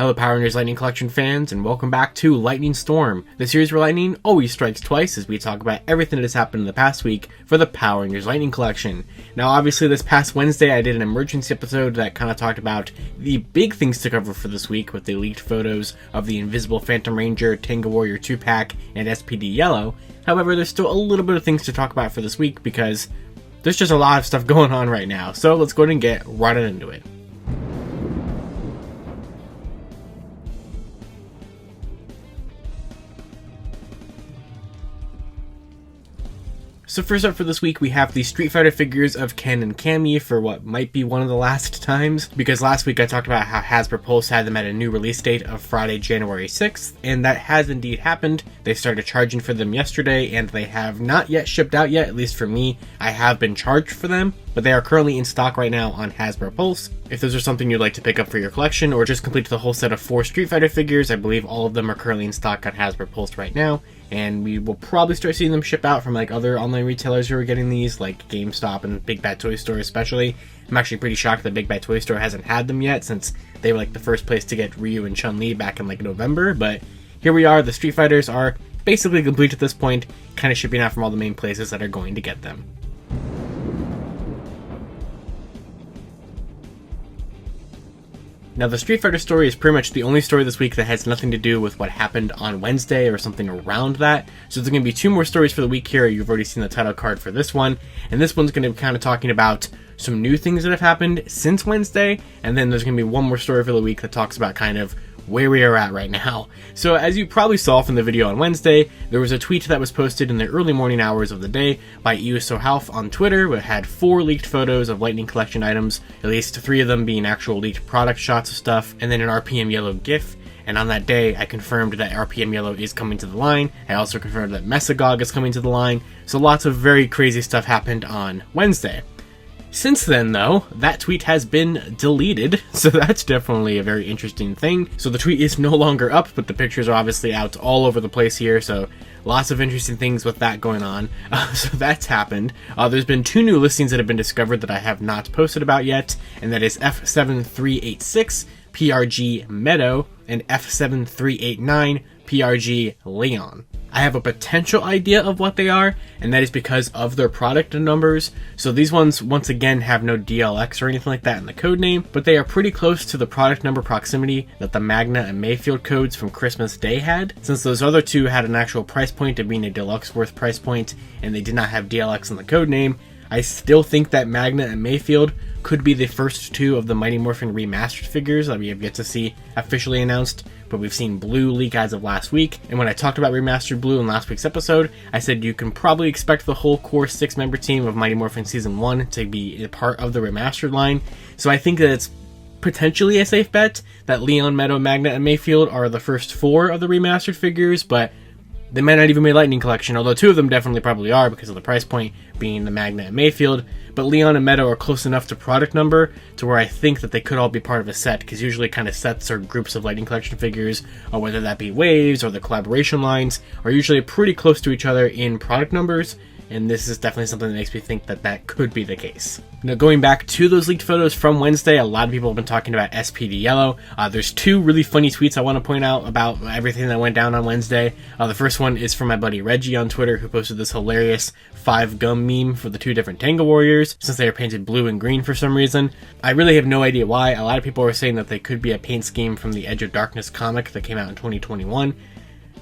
Hello Power Rangers Lightning Collection fans, and welcome back to Lightning Storm, the series where lightning always strikes twice as we talk about everything that has happened in the past week for the Power Rangers Lightning Collection. Now obviously this past Wednesday I did an emergency episode that kind of talked about the big things to cover for this week with the leaked photos of the Invisible Phantom Ranger, Tenga Warrior 2-pack, and SPD Yellow. However, there's still a little bit of things to talk about for this week because there's just a lot of stuff going on right now, so let's go ahead and get right into it. So first up for this week, we have the Street Fighter figures of Ken and Cammy for what might be one of the last times, because last week I talked about how Hasbro Pulse had them at a new release date of Friday, January 6th, and that has indeed happened. They started charging for them yesterday, and they have not yet shipped out yet, at least for me. I have been charged for them, but they are currently in stock right now on Hasbro Pulse. If those are something you'd like to pick up for your collection, or just complete the whole set of 4 Street Fighter figures, I believe all of them are currently in stock on Hasbro Pulse right now. And we will probably start seeing them ship out from like other online retailers who are getting these, like GameStop and Big Bad Toy Store especially. I'm actually pretty shocked that Big Bad Toy Store hasn't had them yet, since they were like the first place to get Ryu and Chun-Li back in like November. But here we are, the Street Fighters are basically complete at this point, kind of shipping out from all the main places that are going to get them. Now, the Street Fighter story is pretty much the only story this week that has nothing to do with what happened on Wednesday or something around that. So there's going to be 2 more stories for the week here. You've already seen the title card for this one. And this one's going to be kind of talking about some new things that have happened since Wednesday. And then there's going to be one more story for the week that talks about kind of where we are at right now. So as you probably saw from the video on Wednesday, there was a tweet that was posted in the early morning hours of the day by Iusohalf on Twitter, where it had 4 leaked photos of Lightning Collection items, at least 3 of them being actual leaked product shots of stuff, and then an RPM Yellow GIF. And on that day, I confirmed that RPM Yellow is coming to the line. I also confirmed that Mesagog is coming to the line. So lots of very crazy stuff happened on Wednesday. Since then, though, that tweet has been deleted, so that's definitely a very interesting thing. So the tweet is no longer up, but the pictures are obviously out all over the place here, so lots of interesting things with that going on. So that's happened. There's been 2 new listings that have been discovered that I have not posted about yet, and that is F7386 PRG Meadow and F7389 PRG Leon. I have a potential idea of what they are, and that is because of their product numbers. So these ones, once again, have no DLX or anything like that in the code name, but they are pretty close to the product number proximity that the Magna and Mayfield codes from Christmas Day had. Since those other 2 had an actual price point of being a deluxe worth price point, and they did not have DLX in the code name, I still think that Magna and Mayfield could be the first 2 of the Mighty Morphin remastered figures that we have yet to see officially announced, but we've seen Blue leak as of last week. And when I talked about remastered Blue in last week's episode, I said you can probably expect the whole core 6-member team of Mighty Morphin Season 1 to be a part of the remastered line. So I think that it's potentially a safe bet that Leon, Meadow, Magna, and Mayfield are the first 4 of the remastered figures, but they might not even be Lightning Collection, although 2 of them definitely probably are because of the price point being the Magna and Mayfield. But Leon and Meadow are close enough to product number to where I think that they could all be part of a set, because usually kind of sets or groups of Lightning Collection figures, or whether that be waves or the collaboration lines, are usually pretty close to each other in product numbers. And this is definitely something that makes me think that that could be the case. Now, going back to those leaked photos from Wednesday, a lot of people have been talking about SPD Yellow. There's 2 really funny tweets I want to point out about everything that went down on Wednesday. The first one is from my buddy Reggie on Twitter, who posted this hilarious 5 gum meme for the 2 different Tenga Warriors, since they are painted blue and green for some reason. I really have no idea why. A lot of people are saying that they could be a paint scheme from the Edge of Darkness comic that came out in 2021.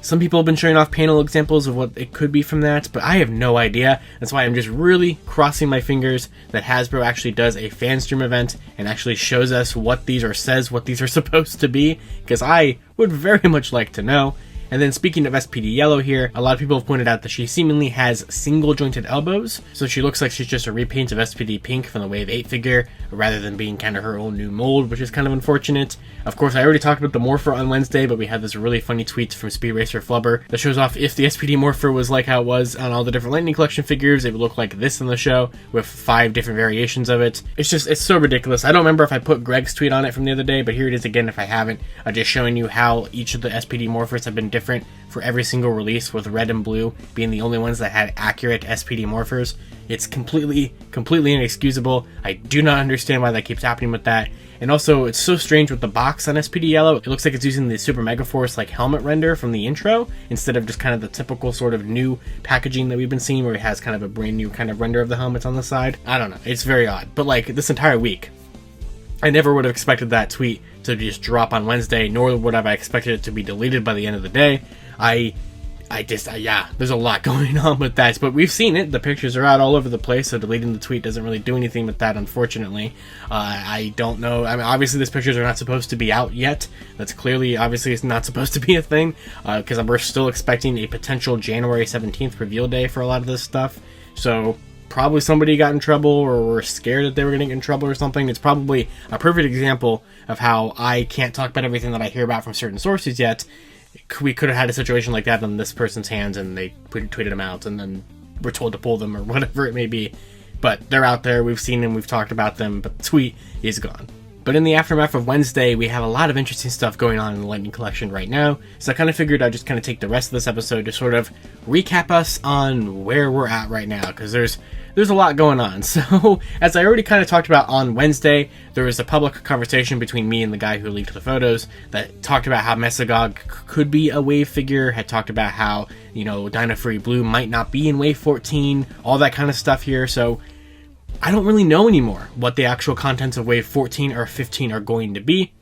Some people have been showing off panel examples of what it could be from that, but I have no idea. That's why I'm just really crossing my fingers that Hasbro actually does a fan stream event and actually shows us what these are, says what these are supposed to be, because I would very much like to know. And then speaking of SPD Yellow here, a lot of people have pointed out that she seemingly has single jointed elbows, so she looks like she's just a repaint of SPD Pink from the Wave 8 figure, rather than being kind of her own new mold, which is kind of unfortunate. Of course, I already talked about the Morpher on Wednesday, but we had this really funny tweet from Speed Racer Flubber that shows off if the SPD Morpher was like how it was on all the different Lightning Collection figures, it would look like this in the show, with 5 different variations of it. It's so ridiculous. I don't remember if I put Greg's tweet on it from the other day, but here it is again if I haven't. Just showing you how each of the SPD Morphers have been different for every single release, with red and blue being the only ones that had accurate SPD morphers. It's completely inexcusable. I do not understand why that keeps happening with that. And also, it's so strange with the box on SPD Yellow. It looks like it's using the Super Mega Force like helmet render from the intro instead of just kind of the typical sort of new packaging that we've been seeing where it has kind of a brand new kind of render of the helmets on the side. I don't know. It's very odd. But like this entire week, I never would have expected that tweet to just drop on Wednesday, nor would have I expected it to be deleted by the end of the day. Yeah, there's a lot going on with that, but we've seen it. The pictures are out all over the place, so deleting the tweet doesn't really do anything with that, unfortunately. I don't know. I mean, obviously, these pictures are not supposed to be out yet. That's clearly, obviously, it's not supposed to be a thing, because we're still expecting a potential January 17th reveal day for a lot of this stuff. So probably somebody got in trouble or were scared that they were going to get in trouble or something. It's probably a perfect example of how I can't talk about everything that I hear about from certain sources yet. We could have had a situation like that on this person's hands and they tweeted them out and then we're told to pull them or whatever it may be. But they're out there, we've seen them, we've talked about them, but the tweet is gone. But in the aftermath of Wednesday, we have a lot of interesting stuff going on in the Lightning Collection right now, so I kind of figured I'd just kind of take the rest of this episode to sort of recap us on where we're at right now, because there's a lot going on. So, as I already kind of talked about on Wednesday, there was a public conversation between me and the guy who leaked the photos that talked about how Mesogog could be a wave figure, had talked about how, you know, Dino Fury Blue might not be in wave 14, all that kind of stuff here, so I don't really know anymore what the actual contents of wave 14 or 15 are going to be.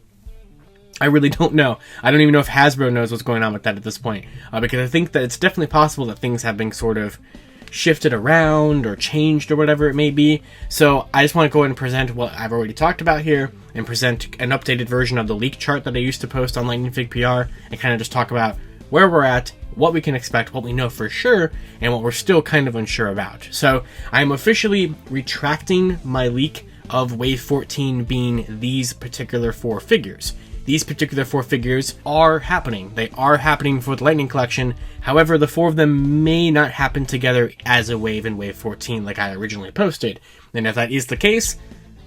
I really don't know. I don't even know if Hasbro knows what's going on with that at this point, because I think that it's definitely possible that things have been sort of shifted around or changed or whatever it may be. So I just want to go ahead and present what I've already talked about here and present an updated version of the leak chart that I used to post on Lightning Fig PR and kind of just talk about where we're at, what we can expect, what we know for sure, and what we're still kind of unsure about. So I'm officially retracting my leak of Wave 14 being these particular 4 figures. These particular 4 figures are happening. They are happening for the Lightning Collection. However, the 4 of them may not happen together as a wave in Wave 14 like I originally posted. And if that is the case,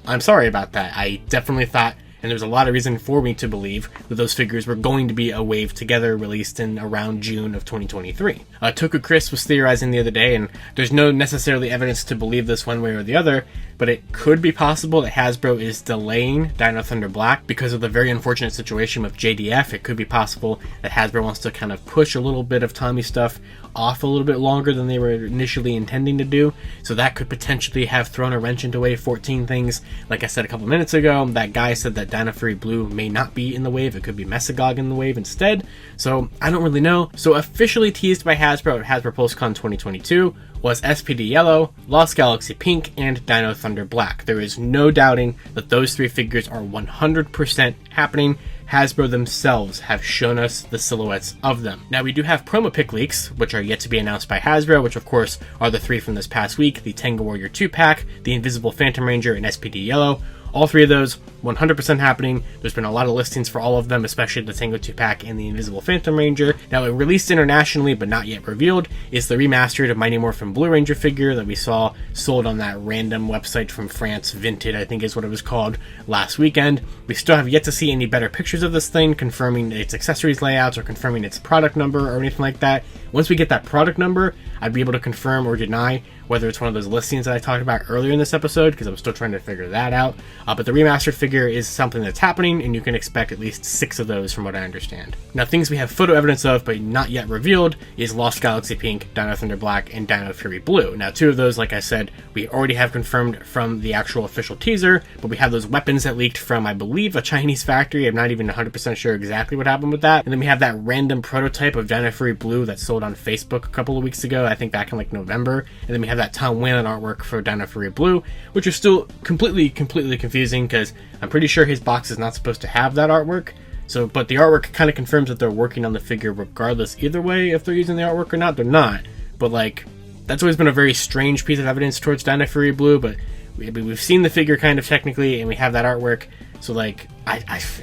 I'm sorry about that. I definitely thought, and there's a lot of reason for me to believe, that those figures were going to be a wave together released in around June of 2023. Toku Chris was theorizing the other day, and there's no necessarily evidence to believe this one way or the other, but it could be possible that Hasbro is delaying Dino Thunder Black because of the very unfortunate situation with JDF. It could be possible that Hasbro wants to kind of push a little bit of Tommy stuff off a little bit longer than they were initially intending to do, so that could potentially have thrown a wrench into Wave 14 things. Like I said a couple minutes ago, that guy said that Dino Fury Blue may not be in the wave, it could be Mesogog in the wave instead, so I don't really know. So officially teased by Hasbro at Hasbro PulseCon 2022 was SPD Yellow, Lost Galaxy Pink, and Dino Thunder Black. There is no doubting that those 3 figures are 100% happening. Hasbro themselves have shown us the silhouettes of them. Now, we do have promo pick leaks, which are yet to be announced by Hasbro, which of course are the 3 from this past week, the Tango Warrior 2-pack, the Invisible Phantom Ranger, and SPD Yellow. All 3 of those 100% happening. There's been a lot of listings for all of them, especially the Tango 2-pack and the Invisible Phantom Ranger. Now, it released internationally but not yet revealed is the remastered Mighty Morphin Blue Ranger figure that we saw sold on that random website from France, Vinted, I think is what it was called, last weekend. We still have yet to see any better pictures of this thing, confirming its accessories layouts or confirming its product number or anything like that. Once we get that product number, I'd be able to confirm or deny whether it's one of those listings that I talked about earlier in this episode, because I'm still trying to figure that out. But the remastered figure is something that's happening, and you can expect at least 6 of those from what I understand. Now, things we have photo evidence of but not yet revealed is Lost Galaxy Pink, Dino Thunder Black, and Dino Fury Blue. Now, 2 of those, like I said, we already have confirmed from the actual official teaser, but we have those weapons that leaked from, I believe, a Chinese factory. I'm not even 100% sure exactly what happened with that. And then we have that random prototype of Dino Fury Blue that sold on Facebook a couple of weeks ago, I think back in like November. And then we have that Tom Whalen artwork for Dino Fury Blue, which is still completely confusing because I'm pretty sure his box is not supposed to have that artwork. So, but the artwork kind of confirms that they're working on the figure regardless. Either way, if they're using the artwork or not, they're not. But like, that's always been a very strange piece of evidence towards Dino Fury Blue, but we've seen the figure kind of technically, and we have that artwork. So like,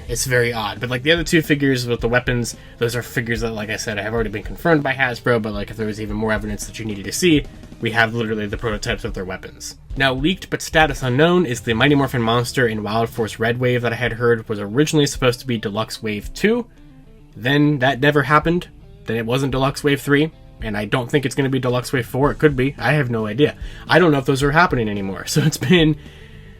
it's very odd. But like the other 2 figures with the weapons, those are figures that, like I said, have already been confirmed by Hasbro, but like if there was even more evidence that you needed to see, we have literally the prototypes of their weapons. Now, leaked but status unknown is the Mighty Morphin Monster in Wild Force Red Wave that I had heard was originally supposed to be Deluxe Wave 2. Then that never happened. Then it wasn't Deluxe Wave 3. And I don't think it's going to be Deluxe Wave 4. It could be. I have no idea. I don't know if those are happening anymore. So it's been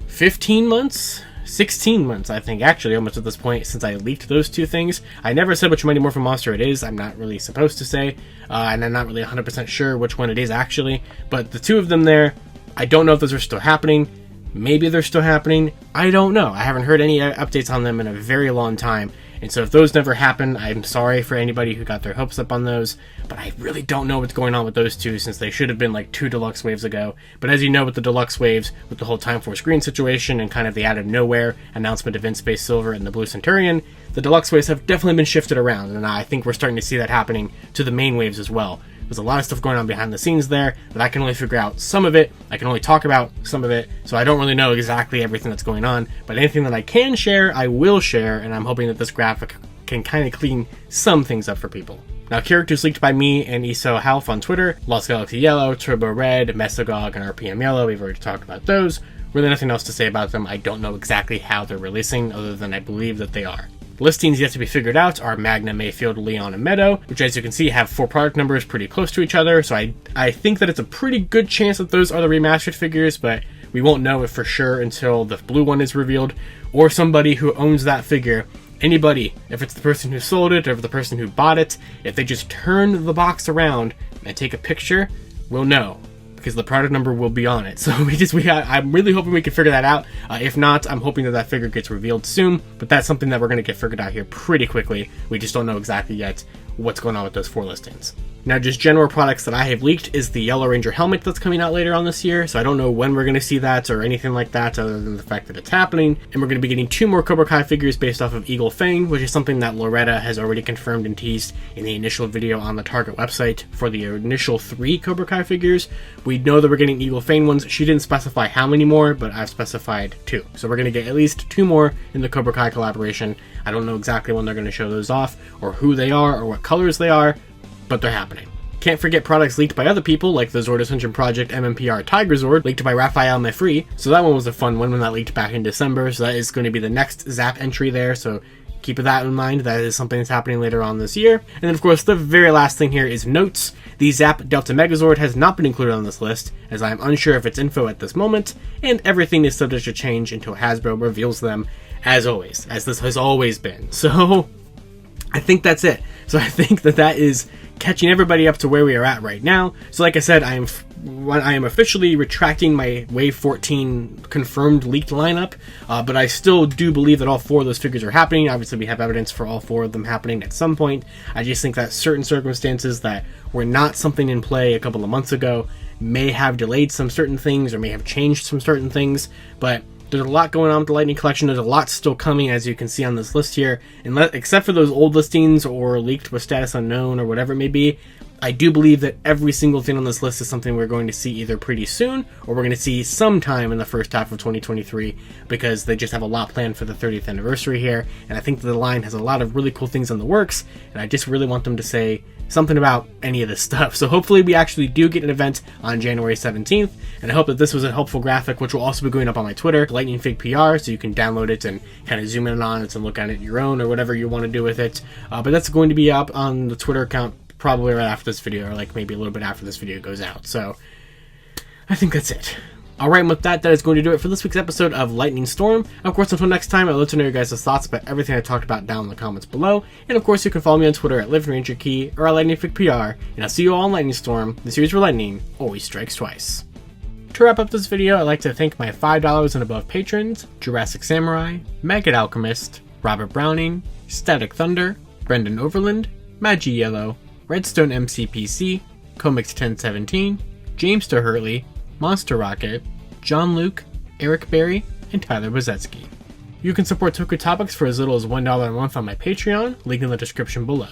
15 months 16 months, I think, actually, almost at this point, since I leaked those two things. I never said which Mighty Morphin monster it is. I'm not really supposed to say, and I'm not really 100% sure which one it is, actually. But the two of them there, I don't know if those are still happening. Maybe they're still happening. I don't know. I haven't heard any updates on them in a very long time. And so if those never happen, I'm sorry for anybody who got their hopes up on those, but I really don't know what's going on with those two, since they should have been like 2 deluxe waves ago. But as you know, with the deluxe waves, with the whole Time Force Green situation and kind of the out of nowhere announcement of In-Space Silver and the Blue Centurion, the deluxe waves have definitely been shifted around, and I think we're starting to see that happening to the main waves as well. There's a lot of stuff going on behind the scenes there that I can only figure out some of it. I can only talk about some of it, so I don't really know exactly everything that's going on. But anything that I can share, I will share, and I'm hoping that this graphic can kind of clean some things up for people. Now, characters leaked by me and Iso Half on Twitter: Lost Galaxy Yellow, Turbo Red, Mesogog, and RPM Yellow. We've already talked about those. Really nothing else to say about them. I don't know exactly how they're releasing, other than I believe that they are. Listings yet to be figured out are Magna, Mayfield, Leon, and Meadow, which, as you can see, have 4 product numbers pretty close to each other, so I think that it's a pretty good chance that those are the remastered figures, but we won't know it for sure until the blue one is revealed, or somebody who owns that figure, anybody, if it's the person who sold it, or if the person who bought it, if they just turn the box around and take a picture, we'll know, because the product number will be on it. So I'm really hoping we can figure that out. If not, I'm hoping that figure gets revealed soon, but that's something that we're going to get figured out here pretty quickly. We just don't know exactly yet what's going on with those 4 listings. Now, just general products that I have leaked is the Yellow Ranger helmet that's coming out later on this year, so I don't know when we're going to see that or anything like that, other than the fact that it's happening. And we're going to be getting 2 more Cobra Kai figures based off of Eagle Fang, which is something that Loretta has already confirmed and teased in the initial video on the Target website for the initial 3 Cobra Kai figures. We know that we're getting Eagle Fang ones. She didn't specify how many more, but I've specified 2. So we're going to get at least 2 more in the Cobra Kai collaboration. I don't know exactly when they're going to show those off, or who they are, or what colors they are, but they're happening. Can't forget products leaked by other people, like the Zord Ascension Project MMPR Tiger Zord, leaked by Raphael Mefri. So that one was a fun one when that leaked back in December, so that is going to be the next Zap entry there, so keep that in mind. That is something that's happening later on this year. And then, of course, the very last thing here is notes. The Zap Delta Megazord has not been included on this list, as I am unsure of its info at this moment, and everything is subject to change until Hasbro reveals them, as always, as this has always been. So I think that's it. So I think that is catching everybody up to where we are at right now. So like I said, I am officially retracting my Wave 14 confirmed leaked lineup, but I still do believe that all 4 of those figures are happening. Obviously, we have evidence for all 4 of them happening at some point. I just think that certain circumstances that were not something in play a couple of months ago may have delayed some certain things, or may have changed some certain things, but there's a lot going on with the Lightning Collection. There's a lot still coming, as you can see on this list here. And except for those old listings or leaked with status unknown or whatever it may be, I do believe that every single thing on this list is something we're going to see either pretty soon, or we're going to see sometime in the first half of 2023, because they just have a lot planned for the 30th anniversary here. And I think that the line has a lot of really cool things in the works, and I just really want them to say something about any of this stuff. So hopefully we actually do get an event on January 17th, and I hope that this was a helpful graphic, which will also be going up on my Twitter, Lightning Fig PR, so you can download it and kind of zoom in on it and look at it your own, or whatever you want to do with it. But that's going to be up on the Twitter account probably right after this video, or like maybe a little bit after this video goes out. So I think that's it. Alright, and with that is going to do it for this week's episode of Lightning Storm. Of course, until next time, I'd love to know your guys' thoughts about everything I talked about down in the comments below. And of course, you can follow me on Twitter at LivingRangerKey or at LightningFigPR. And I'll see you all in Lightning Storm, the series where lightning always strikes twice. To wrap up this video, I'd like to thank my $5 and above patrons: Jurassic Samurai, Maggot Alchemist, Robert Browning, Static Thunder, Brendan Overland, Magi Yellow, Redstone MCPC, Comics 1017, James DeHurley, Monster Rocket, John Luke, Eric Berry, and Tyler Bozetsky. You can support Toku Topics for as little as $1 a month on my Patreon, link in the description below.